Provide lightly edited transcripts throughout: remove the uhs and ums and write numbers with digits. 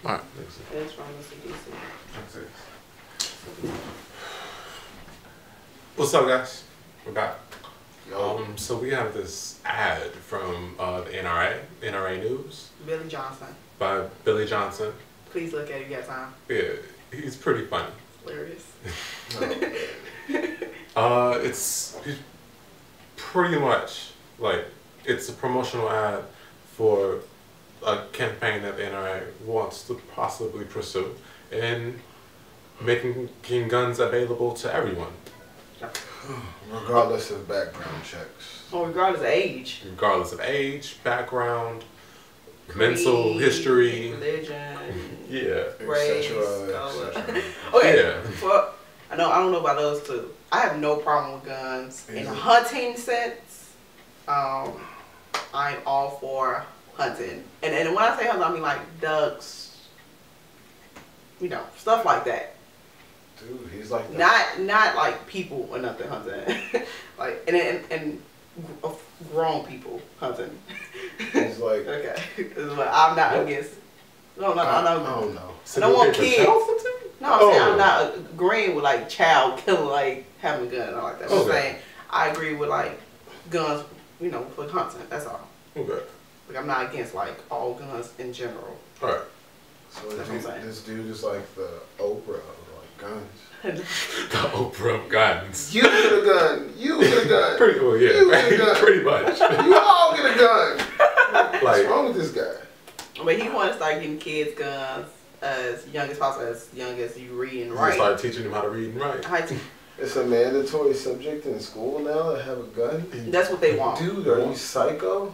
All right. It's from Mr. DC. What's up, guys? We're back. So we have this ad from the NRA News. Billy Johnson. By Billy Johnson. Please look at it, you got time. Yeah, he's pretty funny. Hilarious. It's pretty much like it's a promotional ad for a campaign that the NRA wants to possibly pursue in making guns available to everyone. Regardless of background checks. Well, regardless of age. Regardless of age, background, Creed, mental history, religion, yeah, race, etc. Okay, yeah. well, I don't know about those two. I have no problem with guns in a hunting sense. I'm all for hunting, and when I say hunting, I mean like ducks, you know, stuff like that. Dude, he's like that. Not like people or nothing hunting, like and grown people hunting. He's like okay, I'm not against. No, I don't know. I don't want kids. No, I'm saying I'm not agreeing with like child killing, like having a gun and all like that. I'm saying I agree with like guns, you know, for hunting. That's all. Okay. Like I'm not against like all guns in general. All right. So this dude is like the Oprah of like guns. The Oprah of guns. You get a gun. You get a gun. Pretty well, yeah. You get a gun. Pretty much. You all get a gun. Like, what's wrong with this guy? But he wants to start getting kids guns as young as possible, as young as you read and write. Start teaching them how to read and write. It's a mandatory subject in school now to have a gun. That's what they want. Dude, are you psycho?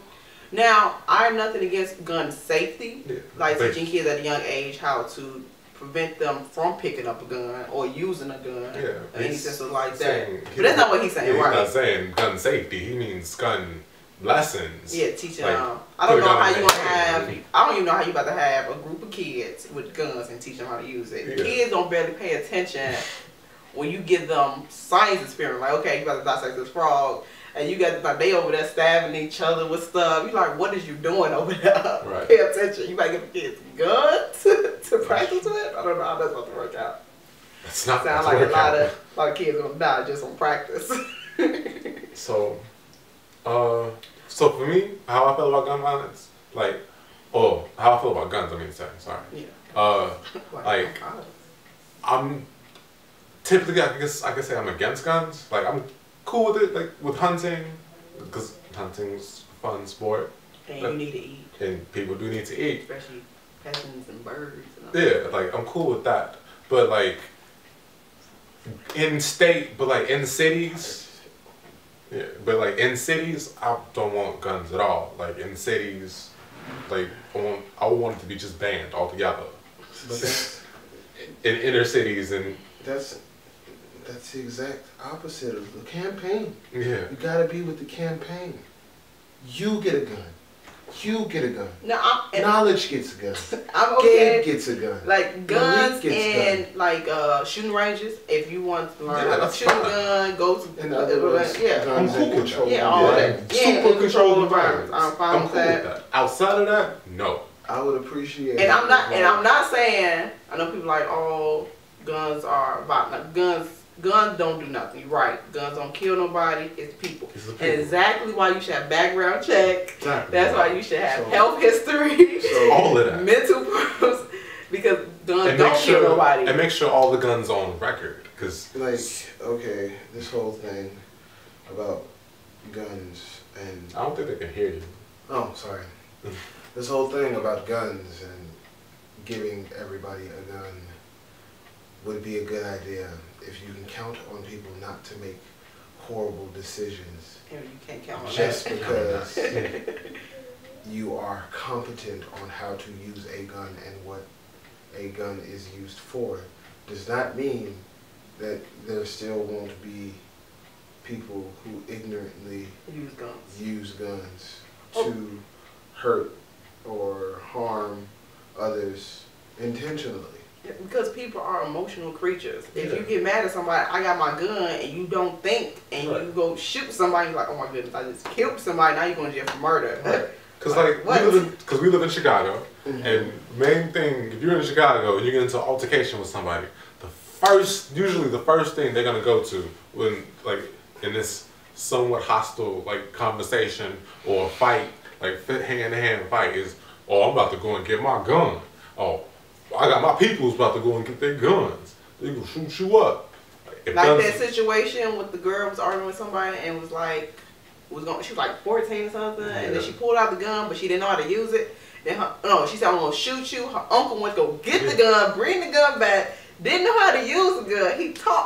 Now, I have nothing against gun safety, yeah. like teaching kids at a young age how to prevent them from picking up a gun or using a gun. Yeah. In any sense of like that. But that's not what he's saying, right? He's not saying gun safety. He means gun lessons. Yeah, teaching like, them. I don't know how you gonna have. I don't even know how you about to have a group of kids with guns and teach them how to use it. Yeah. Kids don't barely pay attention when you give them science experience. Like, okay, you about to dissect this frog, and you got like they over there stabbing each other with stuff. You like, what is you doing over there? Right. Pay attention. You might give the kids guns to practice with. I don't know how that's about to work out. It's not. Sounds like a lot of kids gonna die just on practice. So for me, how I feel about gun violence, like, how I feel about guns, I mean to say, sorry. Yeah. Like, I'm typically, I guess I could say I'm against guns. Like, I'm cool with it, like, with hunting, because hunting's a fun sport. And you need to eat. And people do need to eat. Especially peasants and birds. And all yeah, like, I'm cool with that. But, like, in cities, yeah, but like in cities, I don't want guns at all. Like in cities, like I want it to be just banned altogether. In inner cities and that's the exact opposite of the campaign. Yeah, you gotta be with the campaign. You get a gun. You get a gun. No, Knowledge gets a gun. I'm okay. Gabe gets a gun. Like guns and like shooting ranges. If you want to learn how to shoot a gun, go to in other words, I'm cool with that. Yeah, all that. Yeah, super controlled environments. I'm fine with cool with that. Outside of that, no. I would appreciate. And I'm not saying. I know people like, oh, guns are about guns. Guns don't do nothing. You're right. Guns don't kill nobody. It's people. And exactly why you should have background check. Exactly. That's why you should have health history. All of that. Mental problems. Because guns don't kill nobody. And make sure all the guns are on record. Cause like, okay, this whole thing about guns and... I don't think they can hear you. Oh, sorry. This whole thing about guns and giving everybody a gun would be a good idea if you can count on people not to make horrible decisions. And you can't count on just that. because you are competent on how to use a gun and what a gun is used for does not mean that there still won't be people who ignorantly use guns to hurt or harm others intentionally. Yeah, because people are emotional creatures. If you get mad at somebody, I got my gun, and you don't think, and you go shoot somebody, you're like, oh my goodness, I just killed somebody, now you're going to jail for murder. But Because we live in Chicago, and main thing, if you're in Chicago and you get into an altercation with somebody, usually the first thing they're gonna go to when like in this somewhat hostile like conversation or fight, like hand to hand fight, is, oh, I'm about to go and get my gun. Oh, I got my people's about to go and get their guns. They gonna shoot you up. Like that situation with the girl was arguing with somebody and was like, she was like 14 or something, and then she pulled out the gun, but she didn't know how to use it. Then she said, I'm gonna shoot you. Her uncle went to go get the gun, bring the gun back. Didn't know how to use the gun.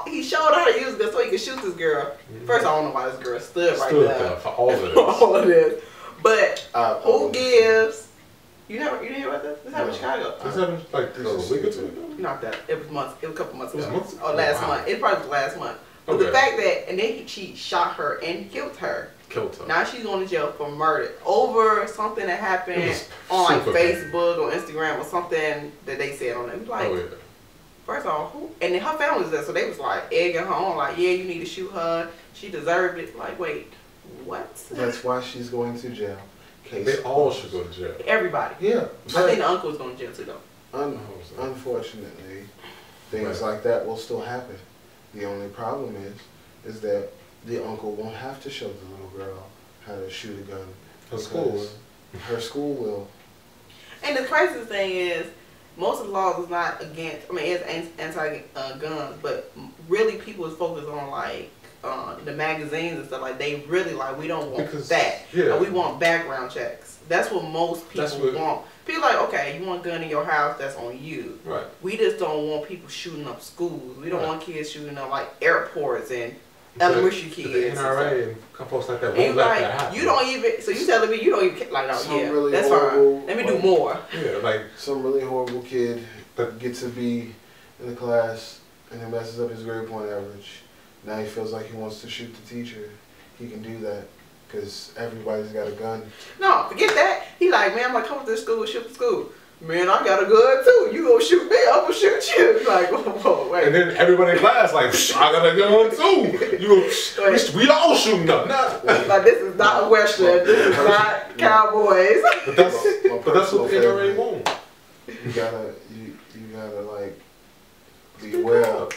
He showed her how to use the gun so he could shoot this girl. First, I don't know why this girl stood right there for all of this. all of this. But who gives? You didn't hear about this? This happened in Chicago. This happened like a week or two ago? Not that. It was months. It was a couple months ago. Months? Oh, last month. It probably was last month. But the fact that, and then she shot her and killed her. Now she's going to jail for murder over something that happened on like Facebook or Instagram or something that they said on it. It was like, first of all, who? And then her family was there, so they was like egging her on, like, yeah, you need to shoot her. She deserved it. Like, wait, what? That's why she's going to jail. They all should go to jail. Everybody. Yeah. I think the uncle is going to jail too, though. Unfortunately, things like that will still happen. The only problem is that the uncle won't have to show the little girl how to shoot a gun. Her school will. And the craziest thing is, most of the laws is not against, it's anti-guns, but really people is focused on like the magazines and stuff. Like they really like, we don't want that. Yeah. We want background checks. That's what most people want. People like, okay, you want a gun in your house, that's on you. Right. We just don't want people shooting up schools. We don't want kids shooting up like airports and elementary kids. The NRA and folks like that won't let that happen. You don't even, so you telling me you don't even, like, oh yeah, really that's fine. Let me do more. Yeah, like some really horrible kid that gets to be in the class and then messes up his grade point average. Now he feels like he wants to shoot the teacher. He can do that because everybody's got a gun. No, forget that. He like, man, I'm gonna come to this school and shoot the school. Man, I got a gun too. You gonna shoot me? I'm gonna shoot you. He's like, whoa, wait. And then everybody in class like, I got a gun too. We all shooting up. Like this is not a Western. This is not Cowboys. But that's what the NRA want. You gotta like be well.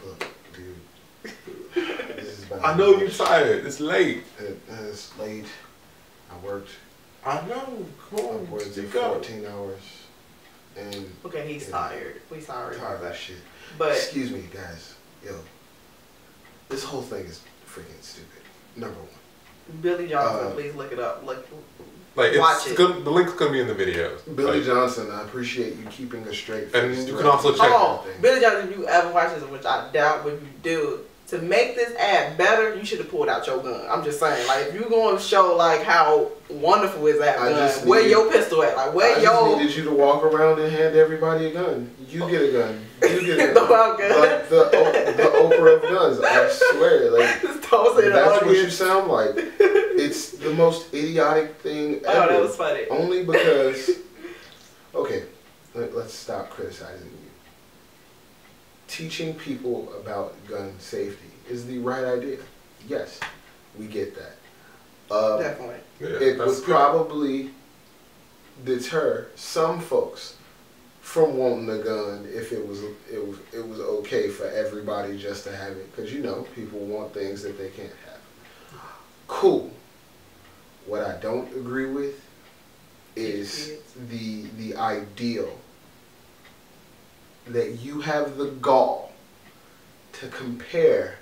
Look, dude. This is bad. I know you're tired. It's late. It's late. I worked. I know. Come on. I worked 14 hours. And okay, he's tired. We sorry about that shit. But excuse me, guys. Yo, this whole thing is freaking stupid. Number one. Billy Johnson, please look it up. Like watch it. The link's gonna be in the videos. Billy Johnson, I appreciate you keeping a straight face. And you can also check. Billy Johnson, if you ever watch this, which I doubt if you do, to make this ad better, you should have pulled out your gun. I'm just saying, like, if you're going to show like how wonderful is that gun, where your pistol at? Like, where your? I just needed you to walk around and hand everybody a gun. You get a gun. You get a gun. Like the Oprah of guns. I swear, like that's what you sound like. It's the most idiotic thing ever. Oh, that was funny. Only because. Okay, let's stop criticizing you. Teaching people about gun safety is the right idea. Yes, we get that. Definitely. It would probably deter some folks from wanting a gun if it was okay for everybody just to have it, because people want things that they can't have. Cool. What I don't agree with is the ideal that you have the gall to compare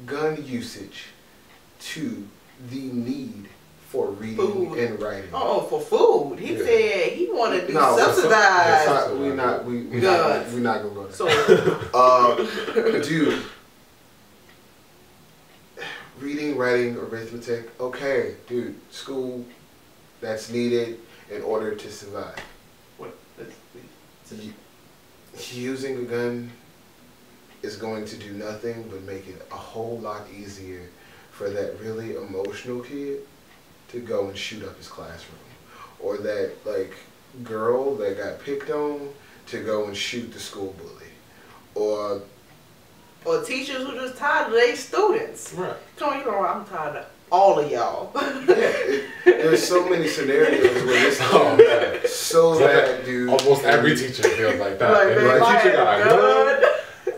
gun usage to the need for reading and writing. Oh, for food. He said he wanted to subsidize. We're not gonna go there. Dude, reading, writing, arithmetic. Okay, dude, school. That's needed in order to survive. What? Using a gun is going to do nothing but make it a whole lot easier for that really emotional kid to go and shoot up his classroom, or that like girl that got picked on to go and shoot the school bully, or teachers who just tired of their students. Right. Come on, I'm tired of all of y'all. Yeah, There's so many scenarios where this so bad, dude. Almost every teacher feels like that. Like, and man, teacher got a gun.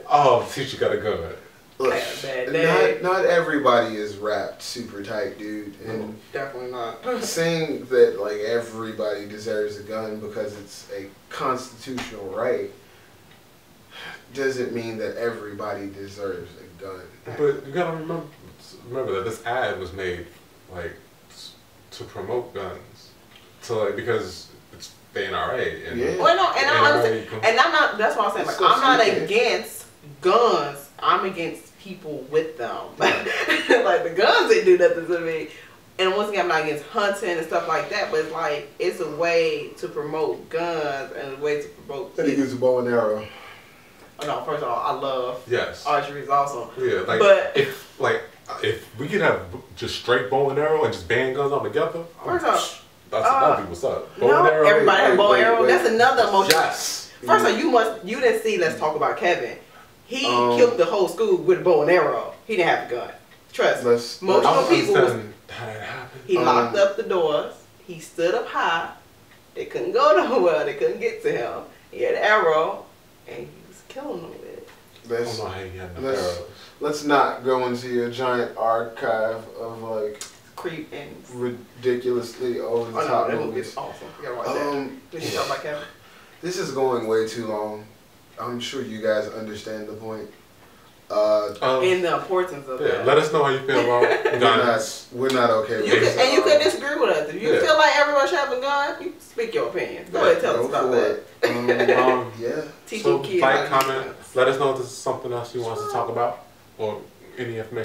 Oh, teacher got a gun. Look, not everybody is wrapped super tight, dude. And definitely not. saying that like everybody deserves a gun because it's a constitutional right doesn't mean that everybody deserves a gun. But you gotta remember that this ad was made like to promote guns, because it's the NRA. And well, no, and I'm not. That's why I'm saying, like, I'm not against guns. I'm against people with them. Like the guns didn't do nothing to me. And once again, I'm not against hunting and stuff like that, but it's like it's a way to promote guns and a way to promote. And he use a bow and arrow. Oh, no, first of all, I love archery is awesome. Yeah, like but if we could have just straight bow and arrow and just band guns all together, first off, that'd be what's up. Bow no, and arrow, everybody have bow and arrow. That's another emotion. Yes. First of all, you didn't see. Let's talk about Kevin. He killed the whole school with a bow and arrow. He didn't have a gun. Trust me. Most of the people he locked up the doors. He stood up high. They couldn't go nowhere. They couldn't get to him. He had an arrow, and he was killing them with it. Let's not go into a giant archive of like creep and ridiculously over the top movies. It's awesome. You gotta watch that. Did you talk about Kevin? This is going way too long. I'm sure you guys understand the point. And the importance of that. Let us know how you feel about guns. We're not okay with it. And you can disagree with us. If you feel like everyone should have a gun, you speak your opinion. Go ahead and tell us about that. Yeah. So, like, comment. Let us know if this is something else you want us to talk about or any information.